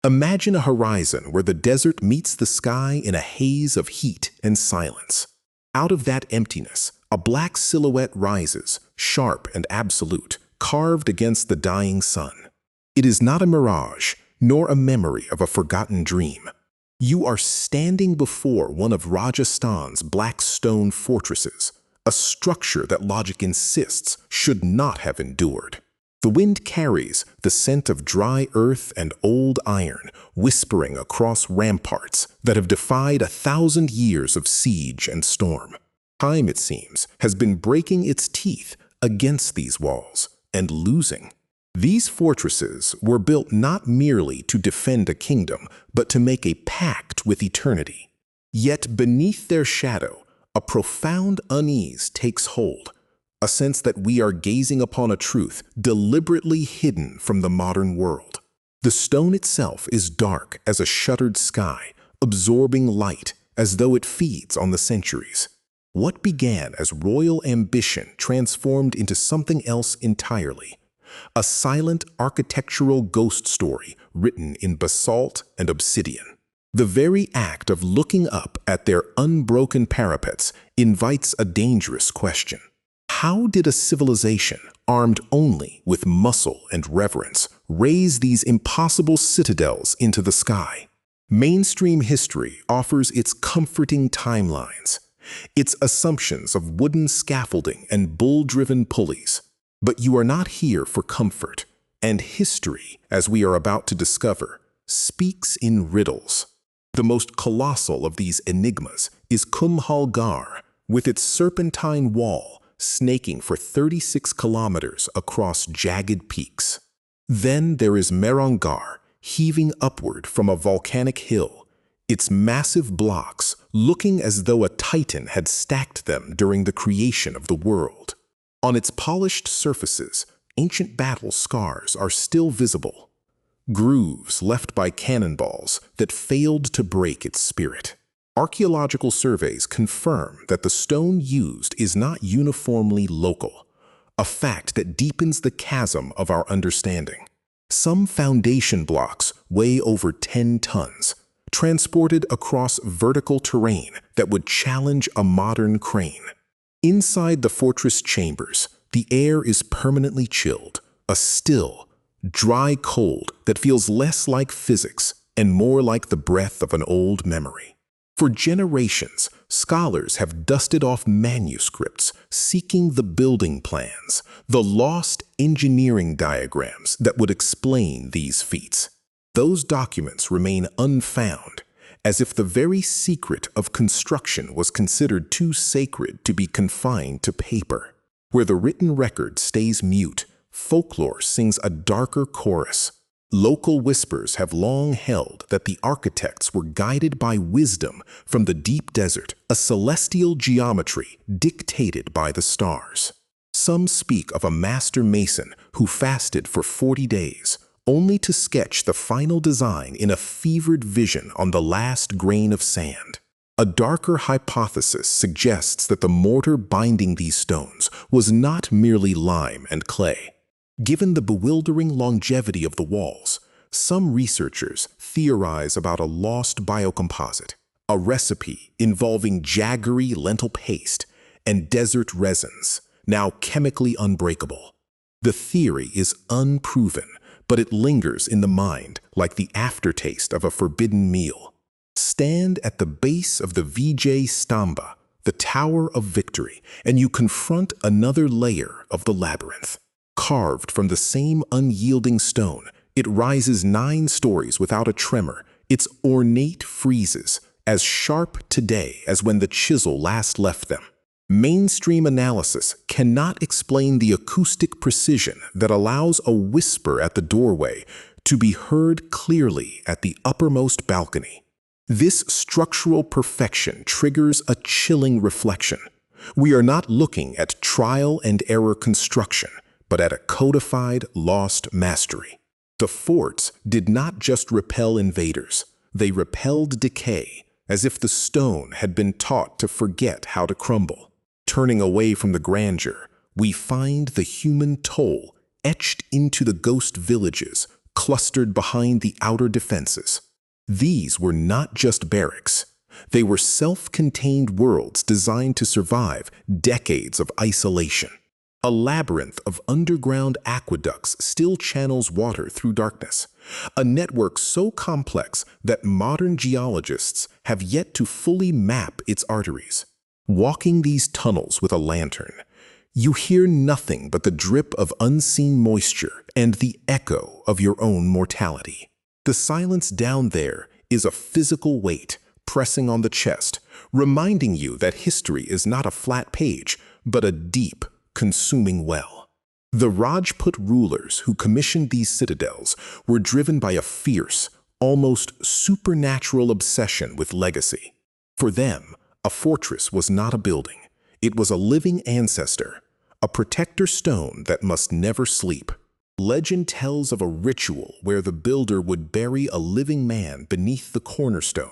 Imagine a horizon where the desert meets the sky in a haze of heat and silence. Out of that emptiness, a black silhouette rises, sharp and absolute, carved against the dying sun. It is not a mirage, nor a memory of a forgotten dream. You are standing before one of Rajasthan's black stone fortresses, a structure that logic insists should not have endured. The wind carries the scent of dry earth and old iron, whispering across ramparts that have defied 1,000 years of siege and storm. Time, it seems, has been breaking its teeth against these walls and losing. These fortresses were built not merely to defend a kingdom, but to make a pact with eternity. Yet beneath their shadow, a profound unease takes hold, a sense that we are gazing upon a truth deliberately hidden from the modern world. The stone itself is dark as a shuttered sky, absorbing light as though it feeds on the centuries. What began as royal ambition transformed into something else entirely. A silent architectural ghost story written in basalt and obsidian. The very act of looking up at their unbroken parapets invites a dangerous question. How did a civilization, armed only with muscle and reverence, raise these impossible citadels into the sky? Mainstream history offers its comforting timelines, its assumptions of wooden scaffolding and bull-driven pulleys. But you are not here for comfort, and history, as we are about to discover, speaks in riddles. The most colossal of these enigmas is Kumbhalgarh, with its serpentine wall snaking for 36 kilometers across jagged peaks. Then there is Mehrangarh, heaving upward from a volcanic hill, its massive blocks looking as though a titan had stacked them during the creation of the world. On its polished surfaces, ancient battle scars are still visible, grooves left by cannonballs that failed to break its spirit. Archaeological surveys confirm that the stone used is not uniformly local, a fact that deepens the chasm of our understanding. Some foundation blocks weigh over 10 tons, transported across vertical terrain that would challenge a modern crane. Inside the fortress chambers, the air is permanently chilled, a still, dry cold that feels less like physics and more like the breath of an old memory. For generations, scholars have dusted off manuscripts seeking the building plans, the lost engineering diagrams that would explain these feats. Those documents remain unfound, as if the very secret of construction was considered too sacred to be confined to paper. Where the written record stays mute, folklore sings a darker chorus. Local whispers have long held that the architects were guided by wisdom from the deep desert, a celestial geometry dictated by the stars. Some speak of a master mason who fasted for 40 days, only to sketch the final design in a fevered vision on the last grain of sand. A darker hypothesis suggests that the mortar binding these stones was not merely lime and clay. Given the bewildering longevity of the walls, some researchers theorize about a lost biocomposite, a recipe involving jaggery lentil paste and desert resins, now chemically unbreakable. The theory is unproven, but it lingers in the mind like the aftertaste of a forbidden meal. Stand at the base of the Vijay Stamba, the Tower of Victory, and you confront another layer of the labyrinth. Carved from the same unyielding stone, it rises 9 stories without a tremor, its ornate friezes as sharp today as when the chisel last left them. Mainstream analysis cannot explain the acoustic precision that allows a whisper at the doorway to be heard clearly at the uppermost balcony. This structural perfection triggers a chilling reflection. We are not looking at trial and error construction, but at a codified, lost mastery. The forts did not just repel invaders, they repelled decay, as if the stone had been taught to forget how to crumble. Turning away from the grandeur, we find the human toll etched into the ghost villages, clustered behind the outer defenses. These were not just barracks. They were self-contained worlds designed to survive decades of isolation. A labyrinth of underground aqueducts still channels water through darkness, a network so complex that modern geologists have yet to fully map its arteries. Walking these tunnels with a lantern, you hear nothing but the drip of unseen moisture and the echo of your own mortality. The silence down there is a physical weight pressing on the chest, reminding you that history is not a flat page, but a deep, consuming well. The Rajput rulers who commissioned these citadels were driven by a fierce, almost supernatural obsession with legacy. For them, a fortress was not a building. It was a living ancestor, a protector stone that must never sleep. Legend tells of a ritual where the builder would bury a living man beneath the cornerstone,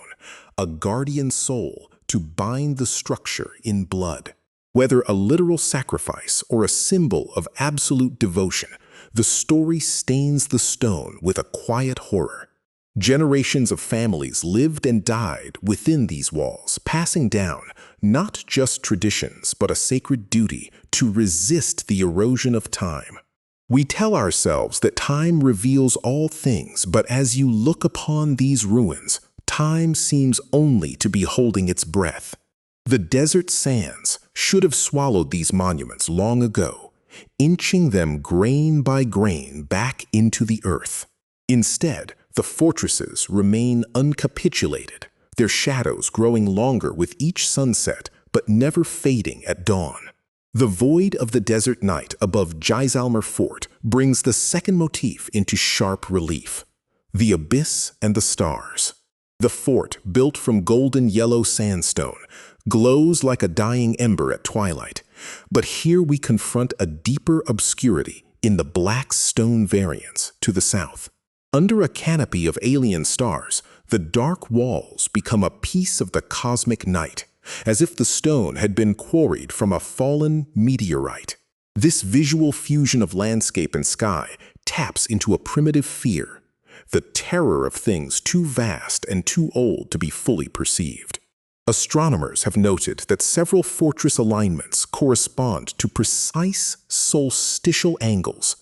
a guardian soul to bind the structure in blood. Whether a literal sacrifice or a symbol of absolute devotion, the story stains the stone with a quiet horror. Generations of families lived and died within these walls, passing down not just traditions but a sacred duty to resist the erosion of time. We tell ourselves that time reveals all things, but as you look upon these ruins, time seems only to be holding its breath. The desert sands should have swallowed these monuments long ago, inching them grain by grain back into the earth. Instead, the fortresses remain uncapitulated, their shadows growing longer with each sunset but never fading at dawn. The void of the desert night above Jaisalmer fort brings the second motif into sharp relief: the abyss and the stars. The fort, built from golden yellow sandstone, glows like a dying ember at twilight, but here we confront a deeper obscurity in the black stone variants to the south. Under a canopy of alien stars, the dark walls become a piece of the cosmic night, as if the stone had been quarried from a fallen meteorite. This visual fusion of landscape and sky taps into a primitive fear, the terror of things too vast and too old to be fully perceived. Astronomers have noted that several fortress alignments correspond to precise solstitial angles,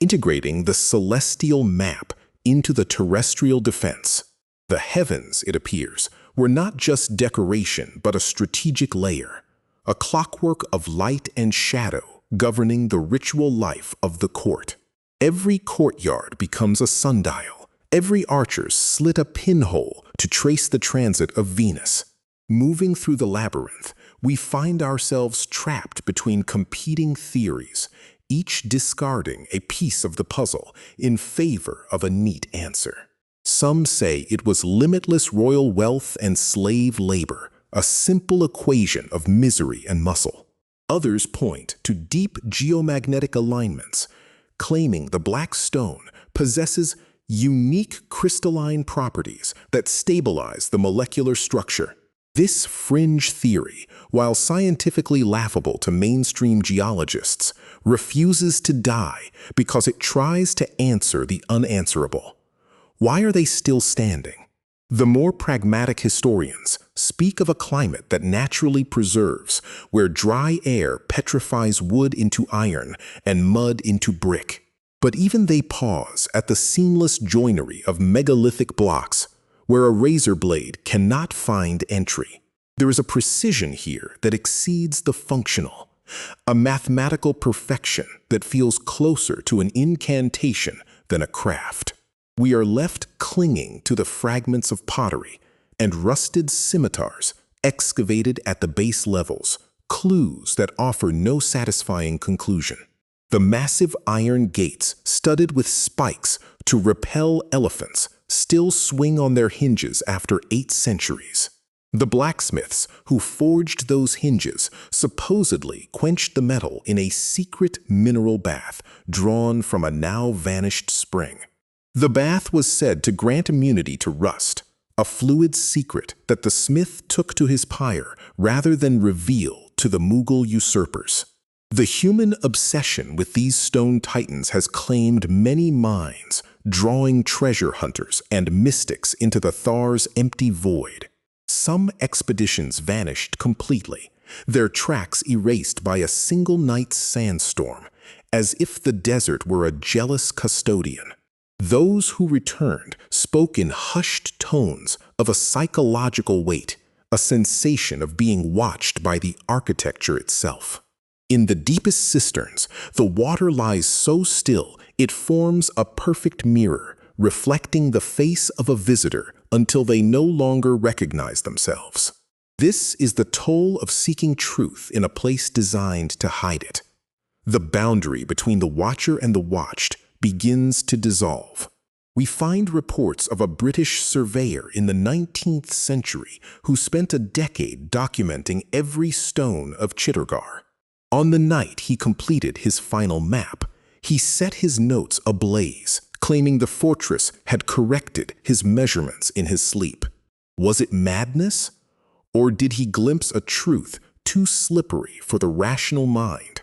integrating the celestial map into the terrestrial defense. The heavens, it appears, were not just decoration but a strategic layer, a clockwork of light and shadow governing the ritual life of the court. Every courtyard becomes a sundial. Every archer slit a pinhole to trace the transit of Venus. Moving through the labyrinth, we find ourselves trapped between competing theories, each discarding a piece of the puzzle in favor of a neat answer. Some say it was limitless royal wealth and slave labor, a simple equation of misery and muscle. Others point to deep geomagnetic alignments, claiming the black stone possesses unique crystalline properties that stabilize the molecular structure. This fringe theory, while scientifically laughable to mainstream geologists, refuses to die because it tries to answer the unanswerable. Why are they still standing? The more pragmatic historians speak of a climate that naturally preserves, where dry air petrifies wood into iron and mud into brick. But even they pause at the seamless joinery of megalithic blocks, where a razor blade cannot find entry. There is a precision here that exceeds the functional, a mathematical perfection that feels closer to an incantation than a craft. We are left clinging to the fragments of pottery and rusted scimitars excavated at the base levels, clues that offer no satisfying conclusion. The massive iron gates, studded with spikes to repel elephants, still swing on their hinges after 8 centuries. The blacksmiths who forged those hinges supposedly quenched the metal in a secret mineral bath drawn from a now-vanished spring. The bath was said to grant immunity to rust, a fluid secret that the smith took to his pyre rather than reveal to the Mughal usurpers. The human obsession with these stone titans has claimed many minds, drawing treasure hunters and mystics into the Thar's empty void. Some expeditions vanished completely, their tracks erased by a single night's sandstorm, as if the desert were a jealous custodian. Those who returned spoke in hushed tones of a psychological weight, a sensation of being watched by the architecture itself. In the deepest cisterns, the water lies so still it forms a perfect mirror, reflecting the face of a visitor until they no longer recognize themselves. This is the toll of seeking truth in a place designed to hide it. The boundary between the watcher and the watched begins to dissolve. We find reports of a British surveyor in the 19th century who spent a decade documenting every stone of Chittorgarh. On the night he completed his final map, he set his notes ablaze, claiming the fortress had corrected his measurements in his sleep. Was it madness? Or did he glimpse a truth too slippery for the rational mind?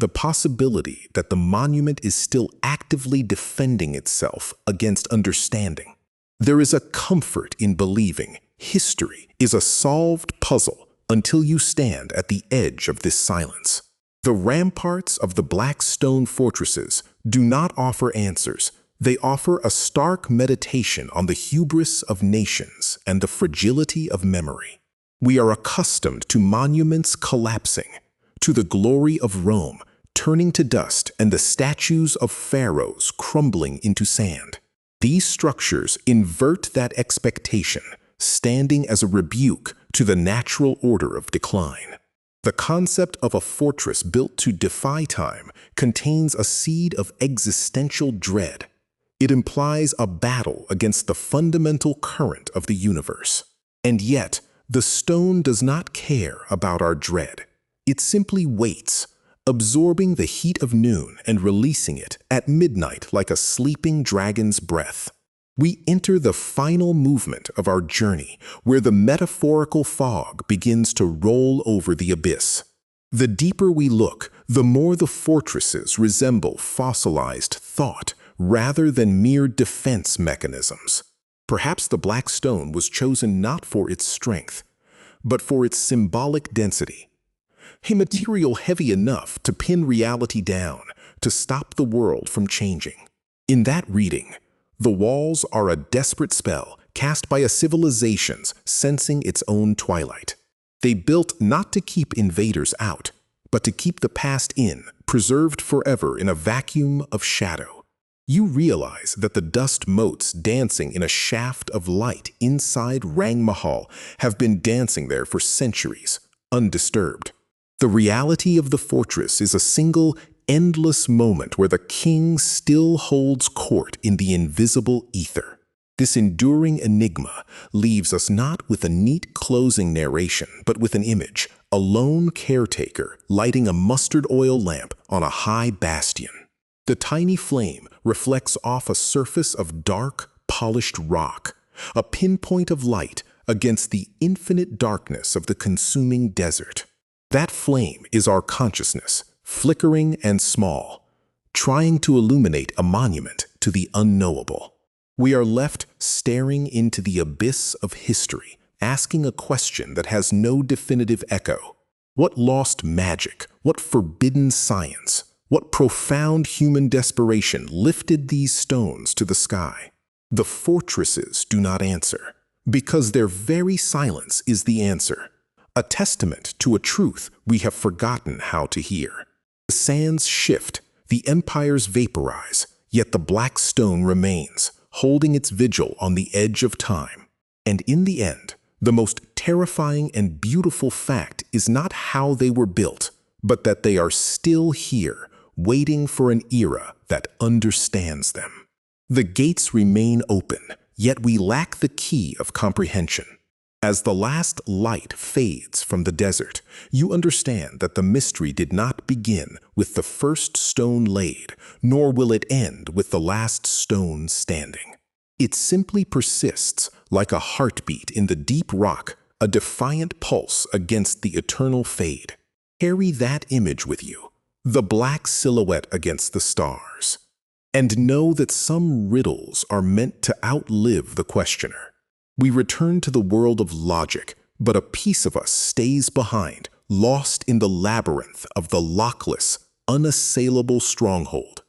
The possibility that the monument is still actively defending itself against understanding. There is a comfort in believing history is a solved puzzle until you stand at the edge of this silence. The ramparts of the black stone fortresses do not offer answers. They offer a stark meditation on the hubris of nations and the fragility of memory. We are accustomed to monuments collapsing, to the glory of Rome turning to dust and the statues of pharaohs crumbling into sand. These structures invert that expectation, standing as a rebuke to the natural order of decline. The concept of a fortress built to defy time contains a seed of existential dread. It implies a battle against the fundamental current of the universe. And yet, the stone does not care about our dread. It simply waits, absorbing the heat of noon and releasing it at midnight like a sleeping dragon's breath. We enter the final movement of our journey, where the metaphorical fog begins to roll over the abyss. The deeper we look, the more the fortresses resemble fossilized thought rather than mere defense mechanisms. Perhaps the black stone was chosen not for its strength, but for its symbolic density. A material heavy enough to pin reality down, to stop the world from changing. In that reading, the walls are a desperate spell cast by a civilization sensing its own twilight. They built not to keep invaders out, but to keep the past in, preserved forever in a vacuum of shadow. You realize that the dust motes dancing in a shaft of light inside Rang Mahal have been dancing there for centuries, undisturbed. The reality of the fortress is a single, endless moment where the king still holds court in the invisible ether. This enduring enigma leaves us not with a neat closing narration, but with an image, a lone caretaker lighting a mustard oil lamp on a high bastion. The tiny flame reflects off a surface of dark, polished rock, a pinpoint of light against the infinite darkness of the consuming desert. That flame is our consciousness, flickering and small, trying to illuminate a monument to the unknowable. We are left staring into the abyss of history, asking a question that has no definitive echo. What lost magic, what forbidden science, what profound human desperation lifted these stones to the sky? The fortresses do not answer, because their very silence is the answer. A testament to a truth we have forgotten how to hear. The sands shift, the empires vaporize, yet the black stone remains, holding its vigil on the edge of time. And in the end, the most terrifying and beautiful fact is not how they were built, but that they are still here, waiting for an era that understands them. The gates remain open, yet we lack the key of comprehension. As the last light fades from the desert, you understand that the mystery did not begin with the first stone laid, nor will it end with the last stone standing. It simply persists like a heartbeat in the deep rock, a defiant pulse against the eternal fade. Carry that image with you, the black silhouette against the stars. And know that some riddles are meant to outlive the questioner. We return to the world of logic, but a piece of us stays behind, lost in the labyrinth of the lockless, unassailable stronghold.